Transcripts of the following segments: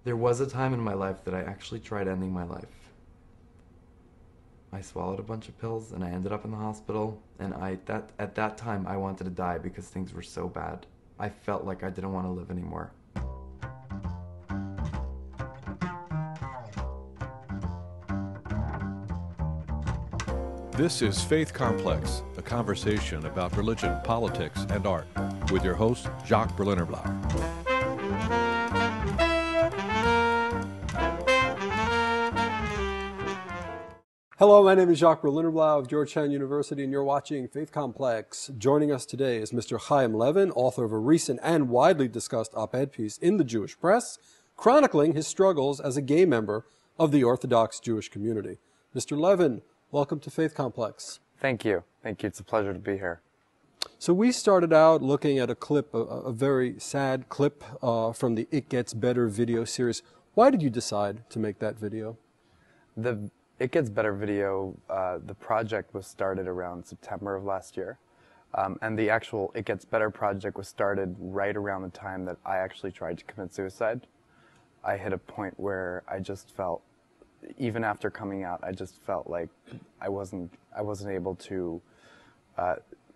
There was a time in my life that I actually tried ending my life. I swallowed a bunch of pills and I ended up in the hospital, and at that time I wanted to die because things were so bad. I felt like I didn't want to live anymore. This is Faith Complex, a conversation about religion, politics, and art, with your host, Jacques Berlinerblau. Hello, my name is Jacques Berlinerblau of Georgetown University, and you're watching Faith Complex. Joining us today is Mr. Chaim Levin, author of a recent and widely discussed op-ed piece in the Jewish press, chronicling his struggles as a gay member of the Orthodox Jewish community. Mr. Levin, welcome to Faith Complex. Thank you. Thank you. It's a pleasure to be here. So we started out looking at a clip, a very sad clip from the It Gets Better video series. Why did you decide to make that video? The It Gets Better video, the project was started around September of last year. And the actual It Gets Better project was started right around the time that I actually tried to commit suicide. I hit a point where I just felt, even after coming out, I just felt like I wasn't able to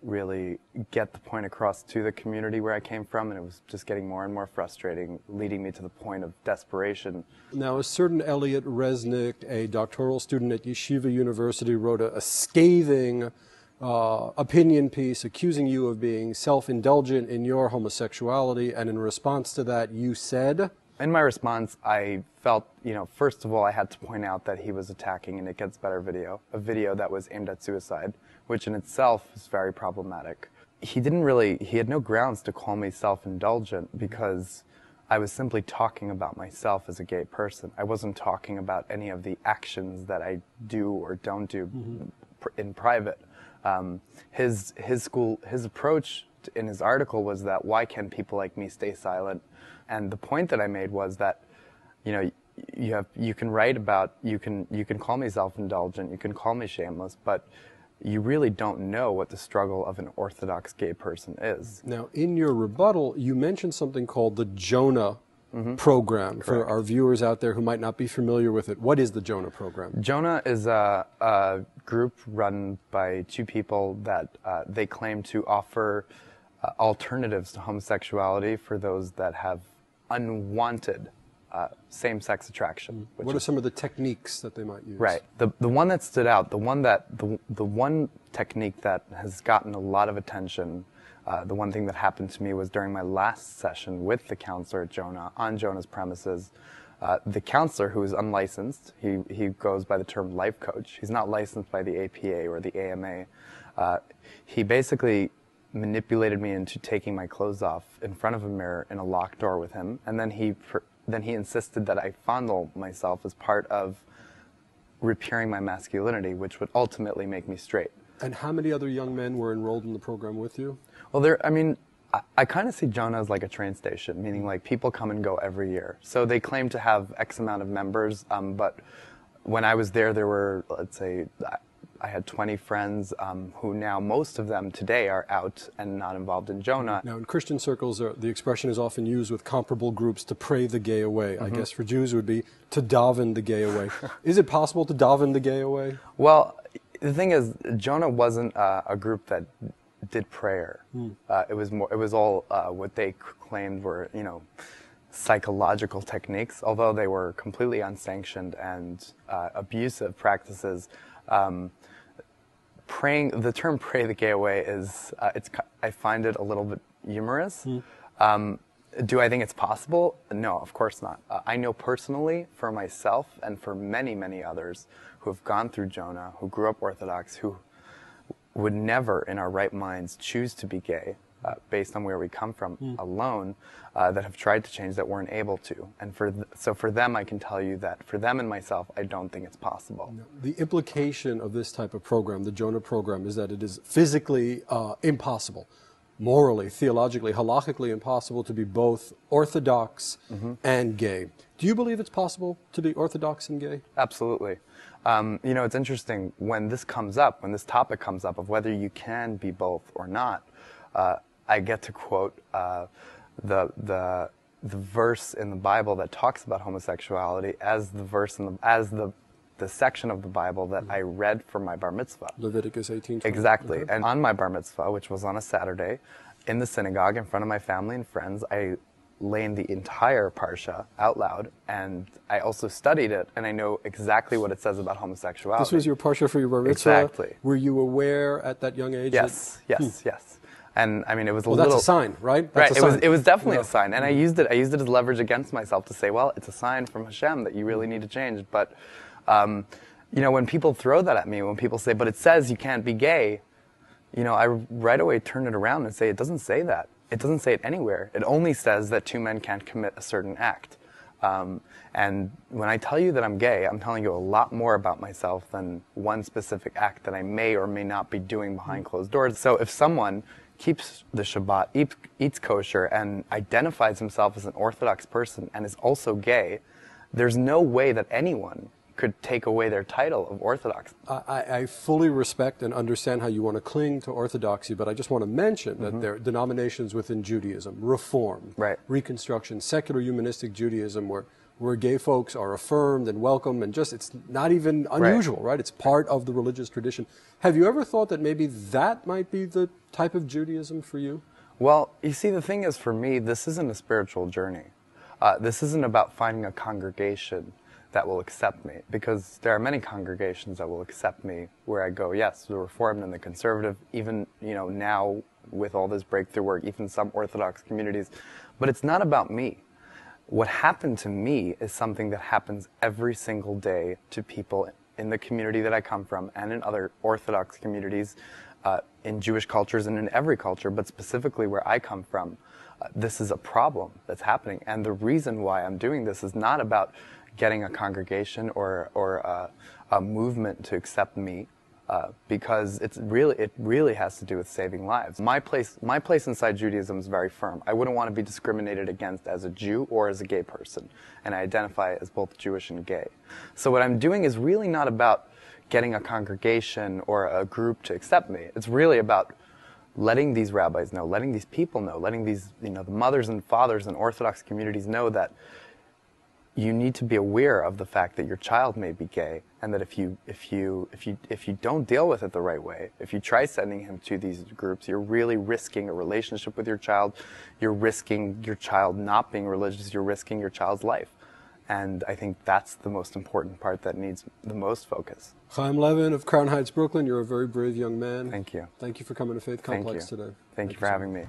really get the point across to the community where I came from, and it was just getting more and more frustrating, leading me to the point of desperation. Now, a certain Elliot Resnick, a doctoral student at Yeshiva University, wrote a scathing opinion piece accusing you of being self-indulgent in your homosexuality, and in response to that, you said... In my response, I felt, first of all, I had to point out that he was attacking an It Gets Better video, a video that was aimed at suicide, which in itself is very problematic. He had no grounds to call me self-indulgent because I was simply talking about myself as a gay person. I wasn't talking about any of the actions that I do or don't do in private. His approach in his article was that, why can people like me stay silent? And the point that I made was that, you can write about, you can call me self-indulgent, you can call me shameless, but you really don't know what the struggle of an Orthodox gay person is. Now, in your rebuttal, you mentioned something called the JONAH program. Correct. For our viewers out there who might not be familiar with it. What is the JONAH program? JONAH is a group run by two people that they claim to offer alternatives to homosexuality for those that have unwanted same-sex attraction. What are some of the techniques that they might use? Right. The one that stood out, the one technique that has gotten a lot of attention, the one thing that happened to me was during my last session with the counselor at JONAH, on JONAH's premises. The counselor, who is unlicensed, he goes by the term life coach. He's not licensed by the APA or the AMA. He basically manipulated me into taking my clothes off in front of a mirror in a locked door with him, and then he insisted that I fondle myself as part of repairing my masculinity, which would ultimately make me straight. And how many other young men were enrolled in the program with you? Well, I kind of see JONAH as like a train station, meaning like people come and go every year. So they claim to have X amount of members, but when I was there were, let's say, I had 20 friends who now, most of them today, are out and not involved in JONAH. Now, in Christian circles, the expression is often used with comparable groups to pray the gay away. I guess for Jews it would be to Davven the gay away. Is it possible to Davven the gay away? Well, the thing is, JONAH wasn't a group that did prayer. It was all what they claimed were, psychological techniques, although they were completely unsanctioned and abusive practices. The term "pray the gay away" is, I find it a little bit humorous. Do I think it's possible? No, of course not. I know personally, for myself and for many, many others who have gone through JONAH, who grew up Orthodox, who would never in our right minds choose to be gay, based on where we come from alone, that have tried to change, that weren't able to. And so for them, I can tell you that for them and myself, I don't think it's possible. The implication of this type of program, the JONAH program, is that it is physically impossible, morally, theologically, halakhically impossible to be both Orthodox and gay. Do you believe it's possible to be Orthodox and gay? Absolutely. It's interesting when this topic comes up of whether you can be both or not. I get to quote the the verse in the Bible that talks about homosexuality as the verse in the section of the Bible that I read for my bar mitzvah. Leviticus 18:20. Exactly. Okay. And on my bar mitzvah, which was on a Saturday, in the synagogue in front of my family and friends, I learned the entire parsha out loud, and I also studied it, and I know exactly what it says about homosexuality. This was your parsha for your bar mitzvah? Exactly. Were you aware at that young age? Yes, yes. And I mean, it was Well, that's a sign, right? Right. That's a sign. It was definitely a sign, and I used it as leverage against myself to say, well, it's a sign from Hashem that you really need to change. But you know, when people throw that at me, when people say, but it says you can't be gay, you know, I right away turn it around and say, it doesn't say that. It doesn't say it anywhere. It only says that two men can't commit a certain act. And when I tell you that I'm gay, I'm telling you a lot more about myself than one specific act that I may or may not be doing behind closed doors. So if someone keeps the Shabbat, eats kosher, and identifies himself as an Orthodox person and is also gay, there's no way that anyone could take away their title of Orthodox. I fully respect and understand how you want to cling to Orthodoxy, but I just want to mention that there are denominations within Judaism, Reform, Right. Reconstruction, secular humanistic Judaism, where gay folks are affirmed and welcome, and just it's not even unusual, right? It's part of the religious tradition. Have you ever thought that maybe that might be the type of Judaism for you? Well, you see, the thing is, for me, this isn't a spiritual journey. This isn't about finding a congregation that will accept me, because there are many congregations that will accept me where I go, yes, the Reformed and the Conservative, even, you know, now with all this breakthrough work, even some Orthodox communities. But it's not about me. What happened to me is something that happens every single day to people in the community that I come from and in other Orthodox communities, in Jewish cultures and in every culture, but specifically where I come from. This is a problem that's happening. And the reason why I'm doing this is not about getting a congregation or a movement to accept me, because it really has to do with saving lives. My place inside Judaism is very firm. I wouldn't want to be discriminated against as a Jew or as a gay person, and I identify as both Jewish and gay. So what I'm doing is really not about getting a congregation or a group to accept me. It's really about letting these rabbis know, letting these people know, letting these, you know, the mothers and fathers in Orthodox communities know that you need to be aware of the fact that your child may be gay, and that if you don't deal with it the right way, if you try sending him to these groups, you're really risking a relationship with your child. You're risking your child not being religious. You're risking your child's life. And I think that's the most important part that needs the most focus. Chaim Levin of Crown Heights, Brooklyn, you're a very brave young man. Thank you. Thank you for coming to Faith Complex today. Thank you for having me.